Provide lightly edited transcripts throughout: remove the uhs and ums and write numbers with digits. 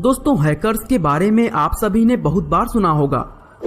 दोस्तों, हैकर्स के बारे में आप सभी ने बहुत बार सुना होगा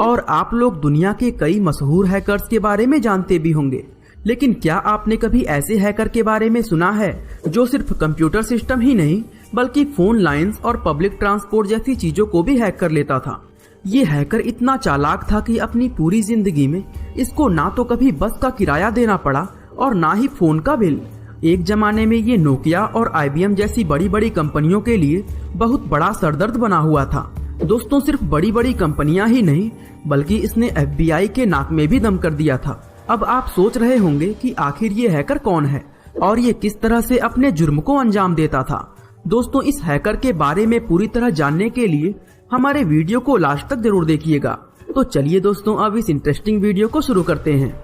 और आप लोग दुनिया के कई मशहूर हैकर्स के बारे में जानते भी होंगे। लेकिन क्या आपने कभी ऐसे हैकर के बारे में सुना है जो सिर्फ कंप्यूटर सिस्टम ही नहीं बल्कि फोन लाइंस और पब्लिक ट्रांसपोर्ट जैसी चीजों को भी हैक कर लेता था। ये हैकर इतना चालाक था कि अपनी पूरी जिंदगी में इसको ना तो कभी बस का किराया देना पड़ा और ना ही फोन का बिल। एक जमाने में ये नोकिया और IBM जैसी बड़ी बड़ी कंपनियों के लिए बहुत बड़ा सरदर्द बना हुआ था। दोस्तों, सिर्फ बड़ी बड़ी कंपनियां ही नहीं बल्कि इसने FBI के नाक में भी दम कर दिया था। अब आप सोच रहे होंगे कि आखिर ये हैकर कौन है और ये किस तरह से अपने जुर्म को अंजाम देता था। दोस्तों, इस हैकर के बारे में पूरी तरह जानने के लिए हमारे वीडियो को लास्ट तक जरूर देखिएगा। तो चलिए दोस्तों, अब इस इंटरेस्टिंग वीडियो को शुरू करते हैं।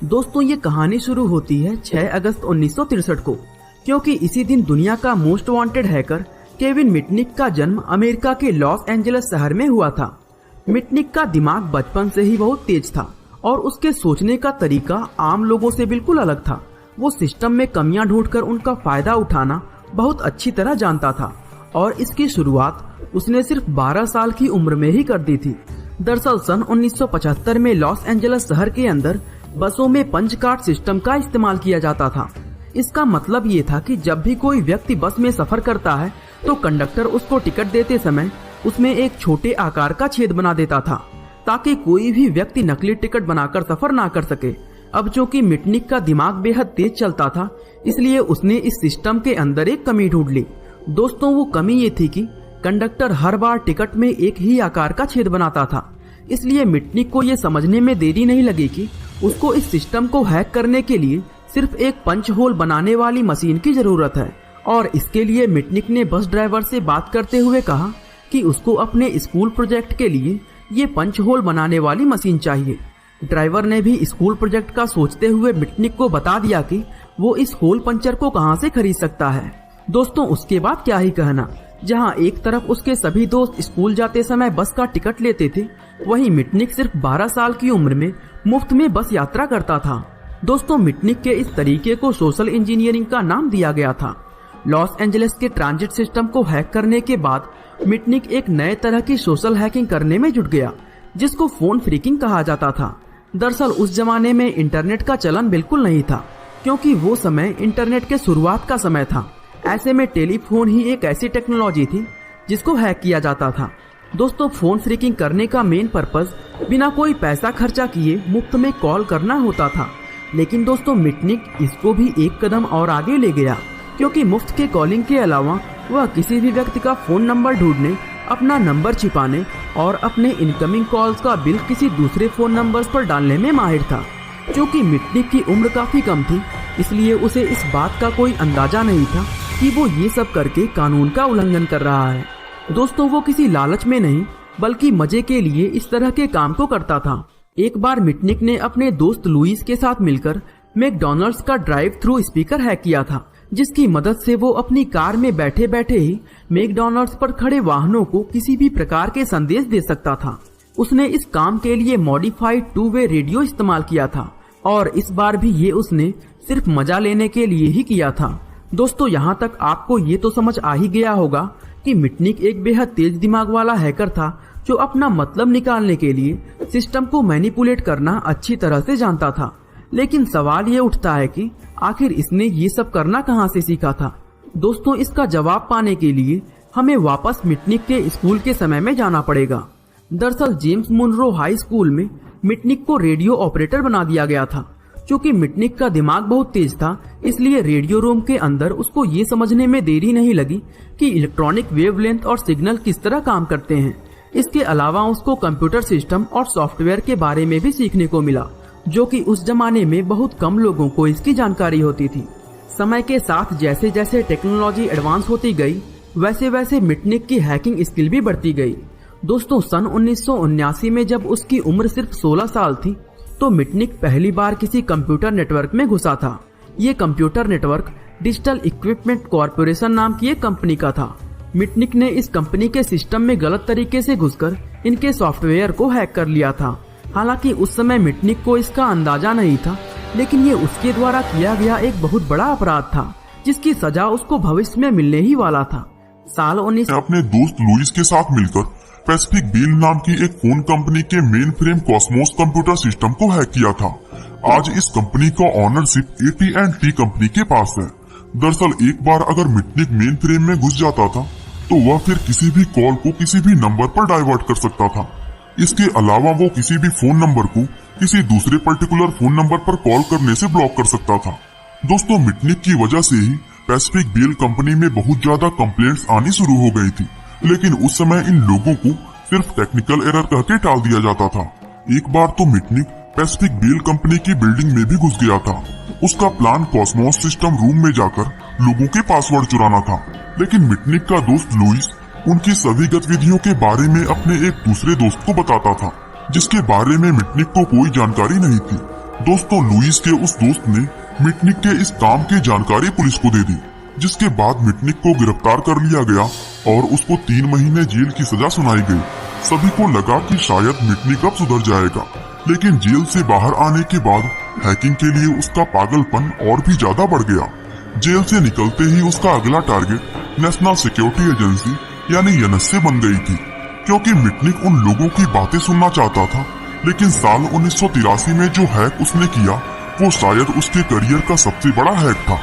दोस्तों, ये कहानी शुरू होती है 6 अगस्त 1963 को, क्योंकि इसी दिन दुनिया का most wanted hacker Kevin Mitnick का जन्म अमेरिका के लॉस एंजलिस शहर में हुआ था। मिटनिक का दिमाग बचपन से ही बहुत तेज था और उसके सोचने का तरीका आम लोगों से बिल्कुल अलग था। वो सिस्टम में कमियां ढूंढकर उनका फायदा उठाना बहुत अच्छी तरह जानता था और इसकी शुरुआत उसने सिर्फ 12 साल की उम्र में ही कर दी थी। दरअसल सन 1975 में लॉस एंजलिस शहर के अंदर बसों में पंच कार्ड सिस्टम का इस्तेमाल किया जाता था। इसका मतलब ये था कि जब भी कोई व्यक्ति बस में सफर करता है तो कंडक्टर उसको टिकट देते समय उसमें एक छोटे आकार का छेद बना देता था ताकि कोई भी व्यक्ति नकली टिकट बनाकर सफर ना कर सके। अब चूंकि मिटनिक का दिमाग बेहद तेज चलता था, इसलिए उसने इस सिस्टम के अंदर एक कमी ढूंढ ली। दोस्तों, वो कमी ये थी कि कंडक्टर हर बार टिकट में एक ही आकार का छेद बनाता था। इसलिए मिटनिक को ये समझने में देरी नहीं लगी कि उसको इस सिस्टम को हैक करने के लिए सिर्फ एक पंच होल बनाने वाली मशीन की जरूरत है। और इसके लिए मिटनिक ने बस ड्राइवर से बात करते हुए कहा कि उसको अपने स्कूल प्रोजेक्ट के लिए ये पंच होल बनाने वाली मशीन चाहिए। ड्राइवर ने भी स्कूल प्रोजेक्ट का सोचते हुए मिटनिक को बता दिया कि वो इस होल पंचर को कहां से खरीद सकता है। दोस्तों, उसके बाद क्या ही कहना। जहां एक तरफ उसके सभी दोस्त स्कूल जाते समय बस का टिकट लेते थे, वहीं मिटनिक सिर्फ 12 साल की उम्र में मुफ्त में बस यात्रा करता था। दोस्तों, मिटनिक के इस तरीके को सोशल इंजीनियरिंग का नाम दिया गया था। लॉस एंजलिस के ट्रांजिट सिस्टम को हैक करने के बाद मिटनिक एक नए तरह की सोशल हैकिंग करने में जुट गया, जिसको फोन फ्रीकिंग कहा जाता था। दरअसल उस जमाने में इंटरनेट का चलन बिल्कुल नहीं था, क्योंकि वो समय इंटरनेट के शुरुआत का समय था। ऐसे में टेलीफोन ही एक ऐसी टेक्नोलॉजी थी जिसको हैक किया जाता था। दोस्तों, फोन फ्रीकिंग करने का मेन पर्पस बिना कोई पैसा खर्चा किए मुफ्त में कॉल करना होता था। लेकिन दोस्तों, मिटनिक इसको भी एक कदम और आगे ले गया, क्योंकि मुफ्त के कॉलिंग के अलावा वह किसी भी व्यक्ति का फोन नंबर ढूंढने, अपना नंबर छिपाने और अपने इनकमिंग कॉल्स का बिल किसी दूसरे फोन नंबर्स पर डालने में माहिर था। क्योंकि मिटनिक की उम्र काफी कम थी, इसलिए उसे इस बात का कोई अंदाजा नहीं था कि वो ये सब करके कानून का उल्लंघन कर रहा है। दोस्तों, वो किसी लालच में नहीं बल्कि मजे के लिए इस तरह के काम को करता था। एक बार मिटनिक ने अपने दोस्त लुइस के साथ मिलकर मैकडॉनल्ड्स का ड्राइव थ्रू स्पीकर हैक किया था, जिसकी मदद से वो अपनी कार में बैठे बैठे ही मैकडॉनल्ड्स पर खड़े वाहनों को किसी भी प्रकार के संदेश दे सकता था। उसने इस काम के लिए मॉडिफाइड 2-वे रेडियो इस्तेमाल किया था और इस बार भी ये उसने सिर्फ मजा लेने के लिए ही किया था। दोस्तों, यहाँ तक आपको ये तो समझ आ ही गया होगा कि मिटनिक एक बेहद तेज दिमाग वाला हैकर था जो अपना मतलब निकालने के लिए सिस्टम को मैनिपुलेट करना अच्छी तरह से जानता था। लेकिन सवाल ये उठता है कि आखिर इसने ये सब करना कहाँ से सीखा था। दोस्तों, इसका जवाब पाने के लिए हमें वापस मिटनिक के स्कूल के समय में जाना पड़ेगा। दरअसल जेम्स मुनरो हाई स्कूल में मिटनिक को रेडियो ऑपरेटर बना दिया गया था। चूंकि मिटनिक का दिमाग बहुत तेज था, इसलिए रेडियो रूम के अंदर उसको ये समझने में देरी नहीं लगी कि इलेक्ट्रॉनिक वेवलेंथ और सिग्नल किस तरह काम करते हैं। इसके अलावा उसको कंप्यूटर सिस्टम और सॉफ्टवेयर के बारे में भी सीखने को मिला, जो कि उस जमाने में बहुत कम लोगों को इसकी जानकारी होती थी। समय के साथ जैसे जैसे टेक्नोलॉजी एडवांस होती गई, वैसे वैसे मिटनिक की हैकिंग स्किल भी बढ़ती गई। दोस्तों, सन 1979 में जब उसकी उम्र सिर्फ 16 साल थी, तो मिटनिक पहली बार किसी कंप्यूटर नेटवर्क में घुसा था। ये computer network digital equipment corporation नाम की एक कंपनी का था। मिटनिक ने इस कंपनी के सिस्टम में गलत तरीके से घुसकर इनके सॉफ्टवेयर को हैक कर लिया था। हालांकि उस समय मिटनिक को इसका अंदाजा नहीं था, लेकिन ये उसके द्वारा किया गया एक बहुत बड़ा अपराध था, जिसकी सजा उसको भविष्य में मिलने ही वाला था। साल 19 अपने दोस्त लुइस के साथ मिलकर पैसिफिक बेल नाम की एक फोन कंपनी के main frame Cosmos computer system को हैक किया था। आज इस कंपनी का ऑनरशिप AT&T कंपनी के पास है। दरअसल एक बार अगर मिटनिक मेन फ्रेम में घुस जाता था तो वह फिर किसी भी कॉल को किसी भी नंबर पर डाइवर्ट कर सकता था। इसके अलावा वो किसी भी फोन नंबर को किसी दूसरे पर्टिकुलर फोन नंबर पर कॉल करने से ब्लॉक कर सकता था। दोस्तों, मिटनिक की वजह से ही पैसिफिक बेल कंपनी में बहुत ज्यादा कंप्लेंट्स आनी शुरू हो गई थी, लेकिन उस समय इन लोगों को सिर्फ टेक्निकल एरर कह के टाल दिया जाता था। एक बार तो मिटनिक पैसिफिक बेल कंपनी की बिल्डिंग में भी घुस गया था। उसका प्लान कॉस्मोस सिस्टम रूम में जाकर लोगों के पासवर्ड चुराना था, लेकिन मिटनिक का दोस्त लुइस उनकी सभी गतिविधियों के बारे में अपने एक दूसरे दोस्त को बताता था, जिसके बारे में मिटनिक को कोई जानकारी नहीं थी। दोस्तों, लुइस के उस दोस्त ने मिटनिक के इस काम की जानकारी पुलिस को दे दी, जिसके बाद मिटनिक को गिरफ्तार कर लिया गया और उसको 3 महीने जेल की सजा सुनाई गई। सभी को लगा कि शायद मिटनिक अब सुधर जाएगा, लेकिन जेल से बाहर आने के बाद हैकिंग के लिए उसका पागलपन और भी ज्यादा बढ़ गया। जेल से निकलते ही उसका अगला टारगेट नेशनल सिक्योरिटी एजेंसी यानी NSA बन गई थी, क्योंकि मिटनिक उन लोगों की बातें सुनना चाहता था। लेकिन साल 1983 में जो हैक उसने किया वो शायद उसके करियर का सबसे बड़ा हैक था।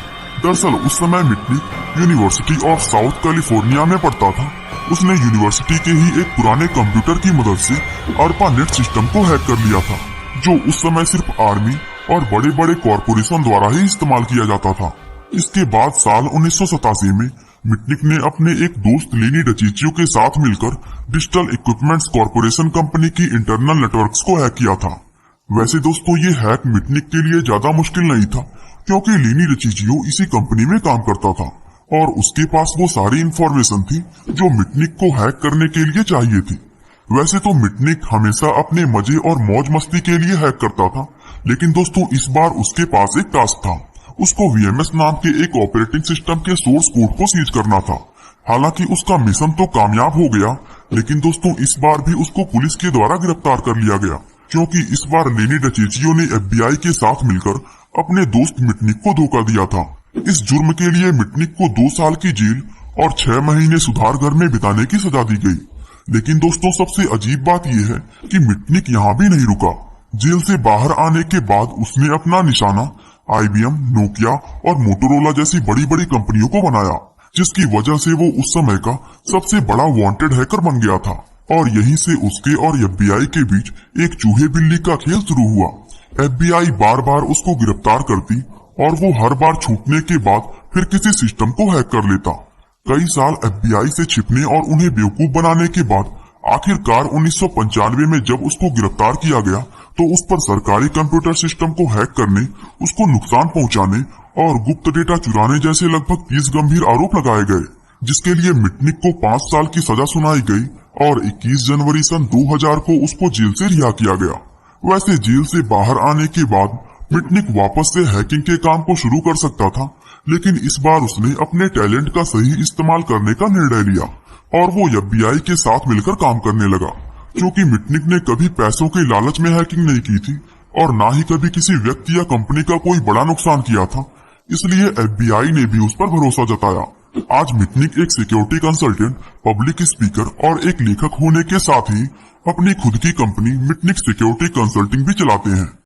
दरअसल उस समय Mitnick university of south California में पढ़ता था। उसने यूनिवर्सिटी के ही एक पुराने कंप्यूटर की मदद से ARPANET सिस्टम को हैक कर लिया था, जो उस समय सिर्फ आर्मी और बड़े बड़े कॉरपोरेशन द्वारा ही इस्तेमाल किया जाता था। इसके बाद साल 1987 में मिटनिक ने अपने एक दोस्त लेनी डचिचियो के साथ मिलकर डिजिटल इक्विपमेंट्स कॉरपोरेशन कंपनी की इंटरनल नेटवर्क्स को हैक किया था। वैसे दोस्तों, ये हैक मिटनिक के लिए ज्यादा मुश्किल नहीं था, क्योंकि लेनी डचिचियो इसी कंपनी में काम करता था और उसके पास वो सारी इंफॉर्मेशन थी जो मिटनिक को हैक करने के लिए चाहिए थी। वैसे तो मिटनिक हमेशा अपने मजे और मौज मस्ती के लिए हैक करता था, लेकिन दोस्तों इस बार उसके पास एक टास्क था। उसको VMS नाम के एक ऑपरेटिंग सिस्टम के सोर्स कोड को सीज करना था। हालांकि उसका मिशन तो कामयाब हो गया, लेकिन दोस्तों इस बार भी उसको पुलिस के द्वारा गिरफ्तार कर लिया गया, क्योंकि इस बार लेनी डचेचियो ने FBI के साथ मिलकर अपने दोस्त मिटनिक को धोखा दिया था। इस जुर्म के लिए मिटनिक को 2 साल की जेल और 6 महीने सुधार घर में बिताने की सजा दी गई। लेकिन दोस्तों, सबसे अजीब बात यह है कि मिटनिक यहाँ भी नहीं रुका। जेल से बाहर आने के बाद उसने अपना निशाना IBM, नोकिया और मोटोरोला जैसी बड़ी बड़ी कंपनियों को बनाया, जिसकी वजह से वो उस समय का सबसे बड़ा वांटेड हैकर बन गया था। और यहीं से उसके और FBI के बीच एक चूहे बिल्ली का खेल शुरू हुआ। FBI बार बार उसको गिरफ्तार करती और वो हर बार छूटने के बाद फिर किसी सिस्टम को हैक कर लेता। कई साल FBI से छिपने और उन्हें बेवकूफ बनाने के बाद आखिरकार 1995 में जब उसको गिरफ्तार किया गया तो उस पर सरकारी कंप्यूटर सिस्टम को हैक करने, उसको नुकसान पहुंचाने और गुप्त डेटा चुराने जैसे लगभग 30 गंभीर आरोप लगाए गए, जिसके लिए मिटनिक को 5 साल की सजा सुनाई गई और 21 जनवरी सन 2000 को उसको जेल से रिहा किया गया। वैसे जेल से बाहर आने के बाद मिटनिक वापस से हैकिंग के काम को शुरू कर सकता था, लेकिन इस बार उसने अपने टैलेंट का सही इस्तेमाल करने का निर्णय लिया और वो FBI के साथ मिलकर काम करने लगा। क्योंकि मिटनिक ने कभी पैसों के लालच में हैकिंग नहीं की थी और ना ही कभी किसी व्यक्ति या कंपनी का कोई बड़ा नुकसान किया था, इसलिए FBI ने भी उस पर भरोसा जताया। आज मिटनिक एक सिक्योरिटी कंसल्टेंट, पब्लिक स्पीकर और एक लेखक होने के साथ ही अपनी खुद की कंपनी मिटनिक सिक्योरिटी कंसल्टिंग भी चलाते हैं।